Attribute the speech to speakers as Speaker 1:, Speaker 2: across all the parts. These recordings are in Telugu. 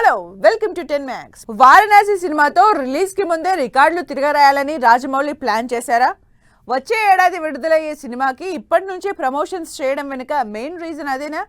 Speaker 1: Hello welcome to 10 max. Varanasi సినిమాతో రిలీజ్ కి ముందే రికార్డులు తిరగరాయాలని రాజమౌళి ప్లాన్ చేశారా? వచ్చే ఏడాది విడుదలయ్యే సినిమాకి ఇప్పటి నుంచే ప్రమోషన్స్ చేయడం వెనుక మెయిన్ రీజన్ అదేనా?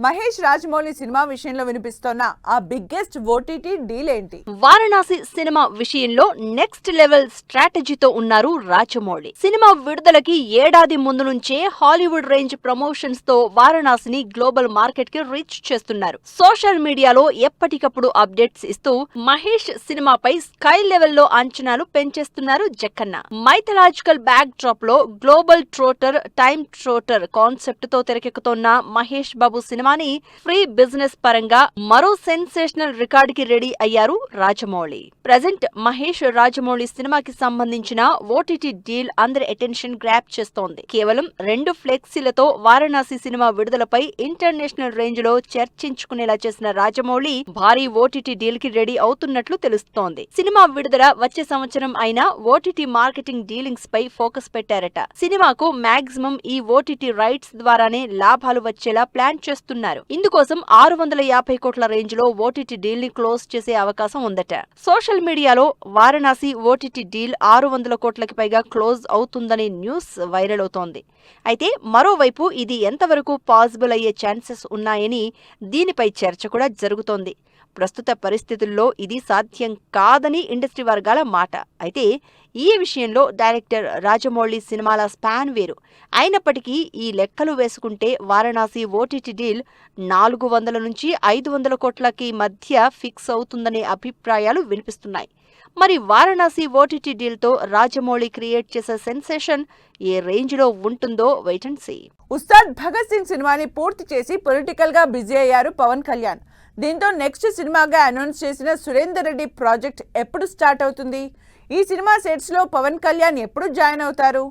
Speaker 1: మహేష్ రాజమౌళి సినిమా విషయంలో వినిపిస్తోన్న ఆ బిగ్గెస్ట్ ఓటీటీ డీల్ ఏంటి?
Speaker 2: వారణాసి సినిమా విషయంలో నెక్స్ట్ లెవెల్ స్ట్రాటజీతో ఉన్నారు రాజమౌళి. సినిమా విడుదలకి ఏడాది ముందు నుంచే హాలీవుడ్ రేంజ్ ప్రమోషన్స్ తో వారణాసిని గ్లోబల్ మార్కెట్ కి రీచ్ చేస్తున్నారు. సోషల్ మీడియాలో ఎప్పటికప్పుడు అప్డేట్స్ ఇస్తూ మహేష్ సినిమాపై స్కై లెవెల్లో అంచనాలు పెంచేస్తున్నారు జక్కన్న. మైథలాజికల్ బ్యాక్ డ్రాప్ లో global trotter, time trotter concept తో తెరకెక్కుతోన్న Mahesh Babu cinema free business పరంగా మరో సెన్సేషనల్ రికార్డ్ కి రెడీ అయ్యారు రాజమౌళి. ప్రెజెంట్ మహేష్ రాజమౌళి సినిమాకి సంబంధించిన ఓటీటీ డీల్ అందరి అటెన్షన్ గ్రాప్ చేస్తోంది. కేవలం 2 ఫ్లెక్సీలతో వారణాసి సినిమా విడుదలపై ఇంటర్నేషనల్ రేంజ్ లో చర్చించుకునేలా చేసిన రాజమౌళి భారీ ఓటీటీ డీల్ కి రెడీ అవుతున్నట్లు తెలుస్తోంది. సినిమా విడుదల వచ్చే సంవత్సరం అయినా ఓటీటీ మార్కెటింగ్ డీలింగ్స్ పై ఫోకస్ పెట్టారట. సినిమాకు మాక్సిమం ఈ ఓటీటీ రైట్స్ ద్వారానే లాభాలు వచ్చేలా ప్లాన్ చేస్తున్నారు. ఇందుకోసం 650 కోట్ల రేంజ్ లో ఓటీటీ డీల్ ని క్లోజ్ చేసే అవకాశం ఉందట. సోషల్ మీడియాలో వారణాసి ఓటీటీ డీల్ 600 కోట్లకి పైగా క్లోజ్ అవుతుందనే న్యూస్ వైరల్ అవుతోంది. అయితే మరోవైపు ఇది ఎంతవరకు పాసిబుల్ అయ్యే ఛాన్సెస్ ఉన్నాయని దీనిపై చర్చ కూడా జరుగుతోంది. ప్రస్తుత పరిస్థితుల్లో ఇది సాధ్యం కాదని ఇండస్ట్రీ వర్గాల మాట. అయితే ఈ విషయంలో డైరెక్టర్ రాజమౌళి సినిమాల స్పాన్ వేరు. అయినప్పటికీ ఈ లెక్కలు వేసుకుంటే వారణాసి ఓటీటీ డీల్ 400 నుంచి 500 కోట్లకి మధ్య ఫిక్స్ అవుతుందనే అభిప్రాయాలు వినిపిస్తున్నాయి. మరి వారణాసి ఓటీటీ డీల్తో రాజమౌళి క్రియేట్ చేసే సెన్సేషన్ ఏ రేంజ్ లో ఉంటుందో wait and see.
Speaker 1: Ustaad Bhagat Singh సినిమాని పూర్తి చేసి పొలిటికల్ గా బిజీ అయ్యారు పవన్ కళ్యాణ్. దీంతో నెక్స్ట్ సినిమాగా అనౌన్స్ చేసిన సురేందర్ రెడ్డి ప్రాజెక్ట్ ఎప్పుడు స్టార్ట్ అవుతుంది? ఈ సినిమా సెట్స్ లో పవన్ కళ్యాణ్ ఎప్పుడు జాయిన్ అవుతారు?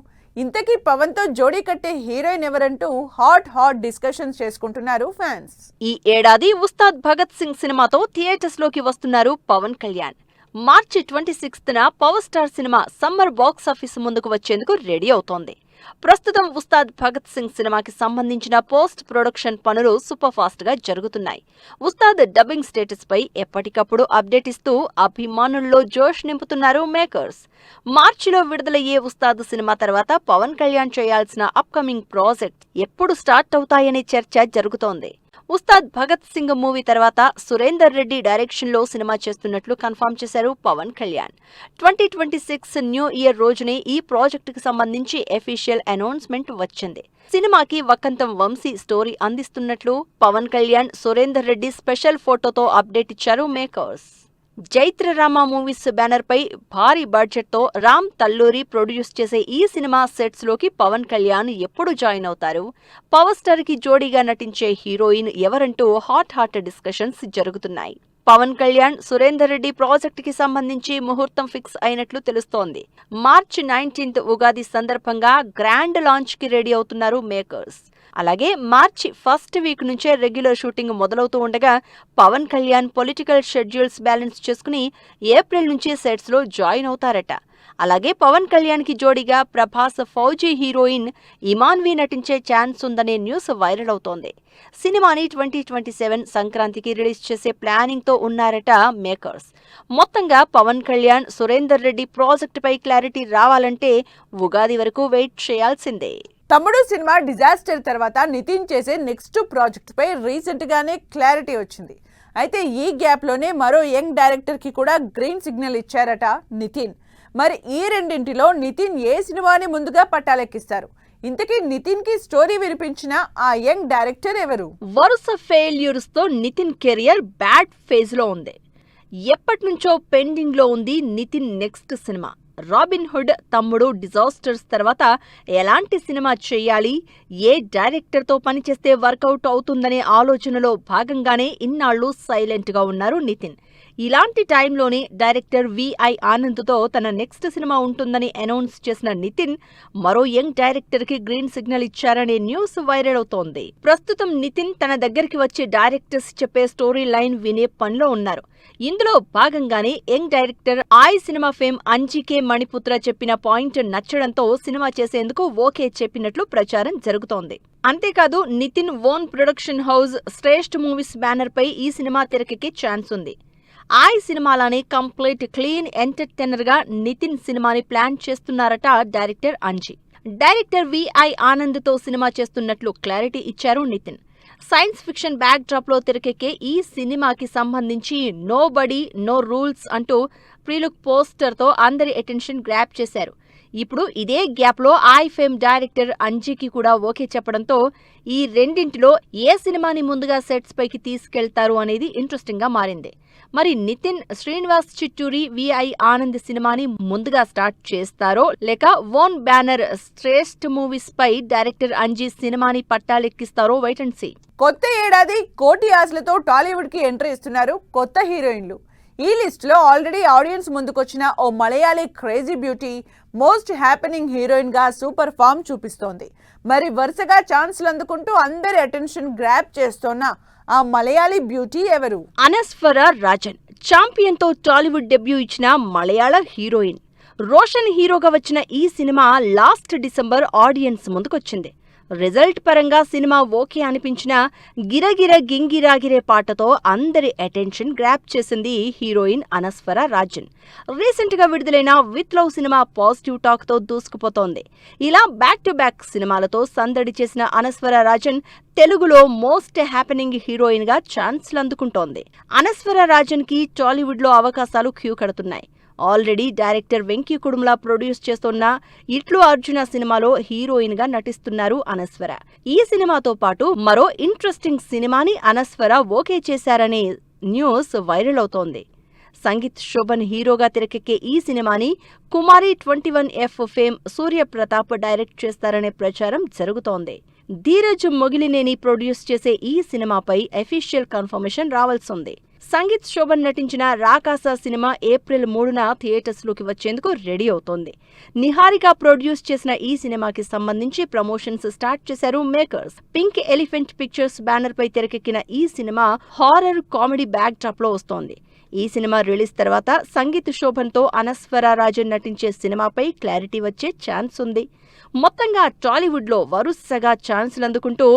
Speaker 1: ఇంతకీ పవన్ తో జోడీ కట్టే హీరోయిన్ ఎవరంటూ హాట్ డిస్కషన్స్ చేసుకుంటున్నారు ఫ్యాన్స్.
Speaker 2: ఈ ఏడాది ఉస్తాద్ భగత్ సింగ్ సినిమాతో థియేటర్స్ లోకి వస్తున్నారు పవన్ కళ్యాణ్. మార్చి 26న పవర్ స్టార్ సినిమా సమ్మర్ బాక్సాఫీస్ ముందుకు వచ్చేందుకు రెడీ అవుతోంది. ప్రస్తుతం ఉస్తాద్ భగత్ సింగ్ సినిమాకి సంబంధించిన పోస్ట్ ప్రొడక్షన్ పనులు సూపర్ ఫాస్ట్ గా జరుగుతున్నాయి. ఉస్తాద్ డబ్బింగ్ స్టేటస్ పై ఎప్పటికప్పుడు అప్డేట్ ఇస్తూ అభిమానుల్లో జోష్ నింపుతున్నారు మేకర్స్. మార్చిలో విడుదలయ్యే ఉస్తాద్ సినిమా తర్వాత పవన్ కళ్యాణ్ చేయాల్సిన అప్కమింగ్ ప్రాజెక్ట్ ఎప్పుడు స్టార్ట్ అవుతాయనే చర్చ జరుగుతోంది. ఉస్తాద్ భగత్ సింగ్ మూవీ తర్వాత సురేందర్ రెడ్డి డైరెక్షన్ లో సినిమా చేస్తున్నట్లు కన్ఫర్మ్ చేశారు పవన్ కళ్యాణ్. 2026 న్యూ ఇయర్ రోజునే ఈ ప్రాజెక్ట్ కి సంబంధించి అఫీషియల్ అనౌన్స్మెంట్ వచ్చింది. సినిమాకి వక్కంతం వంశీ స్టోరీ అందిస్తున్నట్లు పవన్ కళ్యాణ్, సురేందర్ రెడ్డి స్పెషల్ ఫోటోతో అప్డేట్ ఇచ్చారు మేకర్స్. జైత్రరామ మూవీస్ బ్యానర్ పై భారీ బడ్జెట్ తో రామ్ తల్లూరి ప్రొడ్యూస్ చేసే ఈ సినిమా సెట్స్ లోకి పవన్ కళ్యాణ్ ఎప్పుడు జాయిన్ అవుతారు? పవర్ స్టార్ కి జోడీగా నటించే హీరోయిన్ ఎవరంటూ హాట్ డిస్కషన్స్ జరుగుతున్నాయి. పవన్ కళ్యాణ్, సురేందర్ రెడ్డి ప్రాజెక్ట్ కి సంబంధించి ముహూర్తం ఫిక్స్ అయినట్లు తెలుస్తోంది. మార్చి 19th ఉగాది సందర్భంగా గ్రాండ్ లాంచ్ కి రెడీ అవుతున్నారు మేకర్స్. అలాగే మార్చి 1st వీక్ నుంచే రెగ్యులర్ షూటింగ్ మొదలవుతూ ఉండగా Pawan Kalyan political schedules balance చేసుకుని ఏప్రిల్ నుంచి సెట్స్ లో జాయిన్ అవుతారట. అలాగే పవన్ కళ్యాణ్ కి జోడీగా ప్రభాస్, ఫౌజీ హీరోయిన్ ఇమాన్వి నటించే ఛాన్స్ ఉందనే న్యూస్ వైరల్ అవుతోంది. సినిమాని 2027 సంక్రాంతికి రిలీజ్ చేసే ప్లానింగ్ తో ఉన్నారట మేకర్స్. మొత్తంగా పవన్ కళ్యాణ్, సురేందర్ రెడ్డి ప్రాజెక్ట్ పై క్లారిటీ రావాలంటే ఉగాది వరకు వెయిట్ చేయాల్సిందే.
Speaker 1: తమ్ముడు సినిమా డిజాస్టర్ తర్వాత నితిన్ చేసే నెక్స్ట్ ప్రాజెక్ట్ పై రీసెంట్ గానే క్లారిటీ వచ్చింది. అయితే ఈ గ్యాప్ లోనే మరో యంగ్ డైరెక్టర్ కి కూడా గ్రీన్ సిగ్నల్ ఇచ్చారట నితిన్. మరి ఈ రెండింటిలో నితిన్ ఏ సినిమాని ముందుగా పట్టాలెక్కిస్తారు? ఇంతకీ నితిన్ కి స్టోరీ వినిపించిన ఆ యంగ్ డైరెక్టర్ ఎవరు?
Speaker 2: వరుస ఫెయిల్యూర్స్ తో నితిన్ కెరియర్ బ్యాడ్ ఫేజ్ లో ఉంది. ఎప్పటి నుంచో పెండింగ్ లో ఉంది నితిన్ నెక్స్ట్ సినిమా. రాబిన్ హుడ్, తమ్ముడు డిజాస్టర్స్ తర్వాత ఎలాంటి సినిమా చేయాలి, ఏ డైరెక్టర్ తో పనిచేస్తే వర్కౌట్ అవుతుందనే ఆలోచనలో భాగంగానే ఇన్నాళ్లు సైలెంట్ గా ఉన్నారు నితిన్. ఇలాంటి టైంలోనే డైరెక్టర్ విఐ ఆనంద్తో తన నెక్స్ట్ సినిమా ఉంటుందని అనౌన్స్ చేసిన నితిన్ మరో యంగ్ డైరెక్టర్ కి గ్రీన్ సిగ్నల్ ఇచ్చారనే న్యూస్ వైరల్ అవుతోంది. ప్రస్తుతం నితిన్ తన దగ్గరికి వచ్చే డైరెక్టర్స్ చెప్పే స్టోరీ లైన్ వినే పనిలో ఉన్నారు. ఇందులో భాగంగానే యంగ్ డైరెక్టర్ ఆయ్ సినిమా ఫేమ్ అంజికే మణిపుత్ర చెప్పిన పాయింట్ నచ్చడంతో సినిమా చేసేందుకు ఓకే చెప్పినట్లు ప్రచారం జరుగుతోంది. అంతేకాదు నితిన్ ఓన్ ప్రొడక్షన్ హౌస్ శ్రేష్ఠ మూవీస్ బ్యానర్ పై ఈ సినిమా తెరకెక్కే ఛాన్స్ ఉంది. ఆయ్ సినిమాలానే కంప్లీట్ క్లీన్ ఎంటర్టైనర్ గా నితిన్ సినిమాని ప్లాన్ చేస్తున్నారట director Anji. Director VI Anand తో సినిమా చేస్తున్నట్లు క్లారిటీ ఇచ్చారు Nithin. Science fiction backdrop లో తెరకెక్కే ఈ సినిమాకి సంబంధించి నో బడీ నో రూల్స్ అంటూ ప్రీలుక్ పోస్టర్ తో అందరి అటెన్షన్ గ్రాప్ చేశారు. ఇప్పుడు ఇదే గ్యాప్ లో ఆయ్ ఫేమ్ డైరెక్టర్ అంజీకి కూడా ఓకే చెప్పడంతో ఈ రెండింటిలో ఏ సినిమాని ముందుగా సెట్స్ పైకి తీసుకెళ్తారు అనేది ఇంట్రెస్టింగ్ గా మారింది. మరి నితిన్ శ్రీనివాస్ చిట్టూరి విఐ ఆనంద్ సినిమాని ముందుగా స్టార్ట్ చేస్తారో లేక ఓన్ బ్యానర్ శ్రేష్ఠ మూవీస్ పై డైరెక్టర్ అంజీ సినిమాని పట్టాలెక్కిస్తారో వెయిట్ అండ్ సీ.
Speaker 1: కొత్త ఏడాది కోటి ఆశలతో టాలీవుడ్ కి ఎంట్రీ ఇస్తున్నారు కొత్త హీరోయిన్లు. ఈ లిస్ట్ లో ఆల్రెడీ ఆడియన్స్ ముందుకొచ్చిన ఓ Malayali crazy beauty most happening heroine గా సూపర్ ఫామ్ చూపిస్తోంది. మరి వరుసగా ఛాన్స్లు అందుకుంటూ అందరి అటెన్షన్ గ్రాప్ చేస్తోన్న ఆ మలయాళీ బ్యూటీ ఎవరు?
Speaker 2: అనస్వర రాజన్ ఛాంపియన్ తో టాలీవుడ్ డెబ్యూ ఇచ్చిన మలయాళ హీరోయిన్. రోషన్ హీరోగా వచ్చిన ఈ సినిమా లాస్ట్ డిసెంబర్ ఆడియన్స్ ముందుకొచ్చింది. రిజల్ట్ పరంగా సినిమా ఓకే అనిపించిన గిరగిర గింగిరాగిరే పాటతో అందరి అటెన్షన్ గ్రాప్ చేసింది హీరోయిన్ అనస్వర రాజన్. రీసెంట్ గా విడుదలైన with love cinema positive talk తో దూసుకుపోతోంది. ఇలా బ్యాక్ టు బ్యాక్ సినిమాలతో సందడి చేసిన అనస్వర రాజన్ తెలుగులో మోస్ట్ హ్యాపెనింగ్ హీరోయిన్ గా ఛాన్స్లు అందుకుంటోంది. అనస్వర రాజన్ కి టాలీవుడ్ లో అవకాశాలు క్యూ కడుతున్నాయి. Already director Venky Kudumula produce చేస్తున్న ఇట్లు అర్జున సినిమాలో హీరోయిన్ గా నటిస్తున్నారు అనస్వర. ఈ సినిమాతో పాటు మరో ఇంట్రెస్టింగ్ సినిమాని అనస్వర ఓకే చేశారనే న్యూస్ వైరల్ అవుతోంది. సంగీత్ శోభన్ హీరోగా తెరకెక్కే ఈ సినిమాని కుమారి 21F ఫేమ్ సూర్యప్రతాప్ డైరెక్ట్ చేస్తారనే ప్రచారం జరుగుతోంది. ధీరజ్ మొగిలినేని ప్రొడ్యూస్ చేసే ఈ సినిమాపై అఫీషియల్ కన్ఫర్మేషన్ రావాల్సింది. సంగీత్ శోభన్ నటించిన రాకాస సినిమా ఏప్రిల్ 3న థియేటర్స్ లోకి వచ్చేందుకు రెడీ అవుతోంది. నిహారిక ప్రొడ్యూస్ చేసిన ఈ సినిమాకి సంబంధించి ప్రమోషన్స్ స్టార్ట్ చేశారు makers. Pink elephant pictures banner పై తెరకెక్కిన ఈ cinema horror comedy backdrop లో వస్తోంది. ఈ సినిమా రిలీజ్ తర్వాత సంగీత్ శోభన్ తో అనస్వర రాజన్ నటించే సినిమాపై క్లారిటీ వచ్చే ఛాన్స్ ఉంది. మొత్తంగా టాలీవుడ్ లో వరుసగా ఛాన్స్లు అందుకుంటూ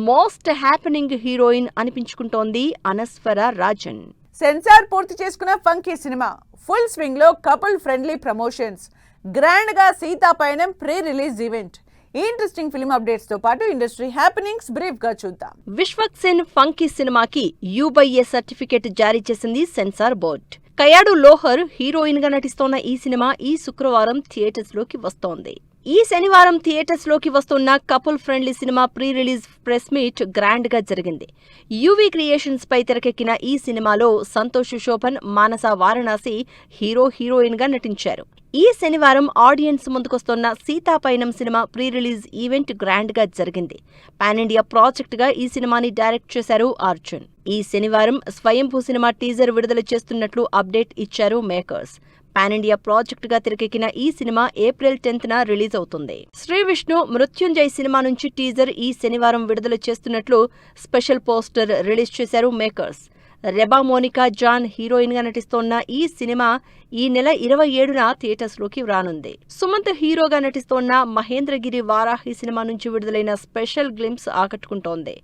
Speaker 2: మోస్ట్ హ్యాపెనింగ్ హీరోయిన్ అనిపించుకుంటోంది అనస్వర రాజన్.
Speaker 1: సెన్సార్ పూర్తి చేసుకున్న ఫంకీ సినిమా ఫుల్ స్వింగ్ లో కపుల్ ఫ్రెండ్లీ ప్రమోషన్స్, గ్రాండ్ గా Seetha Payanam pre release event. ఈ ఇంట్రెస్టింగ్ ఫిల్మ్ అప్డేట్స్ తో పాటు ఇండస్ట్రీ హ్యాపెనింగ్స్ బ్రీఫ్ గా చూద్దాం.
Speaker 2: విశ్వక్సేన్ ఫంకీ సినిమాకి U/A సర్టిఫికేట్ జారీ చేసింది censor board. Kayadu Lohar heroine గా నటిస్తోన్న ఈ సినిమా ఈ శుక్రవారం థియేటర్స్ లోకి వస్తోంది. ఈ శనివారం థియేటర్స్ లోకి వస్తున్న couple friendly cinema pre release press meet grand గా జరిగింది. యువి క్రియేషన్స్ పై తెరకెక్కిన ఈ సినిమాలో సంతోష్ శోభన్, మానస వారణాసి హీరోయిన్ గా నటించారు. ఈ శనివారం ఆడియన్స్ ముందుకొస్తున్న Seethapayanam cinema pre release event grand గా జరిగింది. పాన్ ఇండియా ప్రాజెక్ట్ గా ఈ సినిమాని డైరెక్ట్ చేశారు అర్జున్. ఈ శనివారం స్వయంభూ సినిమా టీజర్ విడుదల చేస్తున్నట్లు అప్డేట్ ఇచ్చారు మేకర్స్. పాన్ ఇండియా ప్రాజెక్ట్ గా తెరకెక్కిన ఈ సినిమా ఏప్రిల్ 10న రిలీజ్ అవుతుంది. శ్రీ విష్ణు మృత్యుంజయ్ సినిమా నుంచి టీజర్ ఈ శనివారం విడుదల చేస్తున్నట్లు స్పెషల్ పోస్టర్ రిలీజ్ చేశారు మేకర్స్. రెబా మోనికా జాన్ హీరోయిన్ గా నటిస్తోన్న ఈ సినిమా ఈ నెల 27న థియేటర్స్ లోకి రానుంది. సుమంత్ హీరోగా నటిస్తోన్న మహేంద్రగిరి వారాహి సినిమా నుంచి విడుదలైన స్పెషల్ గ్లింప్స్ ఆకట్టుకుంటోంది.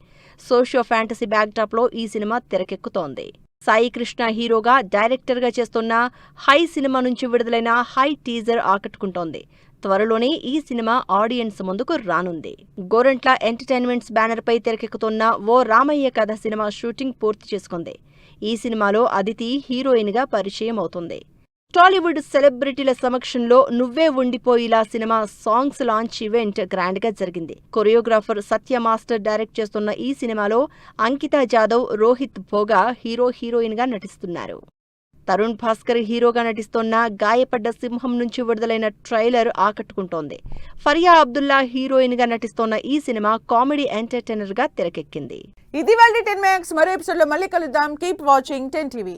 Speaker 2: సోషియో ఫ్యాంటసీ బ్యాక్ డ్రాప్ లో ఈ సినిమా తెరకెక్కుతోంది. సాయి కృష్ణ హీరోగా డైరెక్టర్ గా చేస్తున్న హై సినిమా నుంచి విడుదలైన హై టీజర్ ఆకట్టుకుంటోంది. త్వరలోనే ఈ సినిమా ఆడియన్స్ ముందుకు రానుంది. గోరంట్ల ఎంటర్టైన్మెంట్స్ బ్యానర్ పై తెరకెక్కుతున్న ఓ రామయ్య కథ సినిమా షూటింగ్ పూర్తి చేసుకుంది. ఈ సినిమాలో అదితి హీరోయిన్ గా పరిచయం అవుతుంది. టాలీవుడ్ సెలబ్రిటీల సమక్షంలో Nuvve Undipoyila cinema songs launch event grand గా జరిగింది. కొరియోగ్రాఫర్ సత్య మాస్టర్ డైరెక్ట్ చేస్తున్న ఈ సినిమాలో అంకితా జాదవ్, రోహిత్ భోగా హీరోయిన్ గా నటిస్తున్నారు. తరుణ్ భాస్కర్ హీరోగా నటిస్తోన్న గాయపడ్డ సింహం నుంచి విడుదలైన ట్రైలర్ ఆకట్టుకుంటోంది. ఫరియా అబ్దుల్లా హీరోయిన్ గా నటిస్తోన్న ఈ సినిమా కామెడీ ఎంటర్టైనర్ గా తెరకెక్కింది.
Speaker 1: ఇది వాళ్ళ 10 Max. మరో ఎపిసోడ్ లో మళ్ళీ కలుద్దాం. Keep watching 10 TV.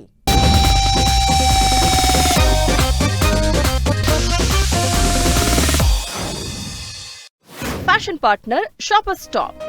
Speaker 2: Fashion partner shopper stop.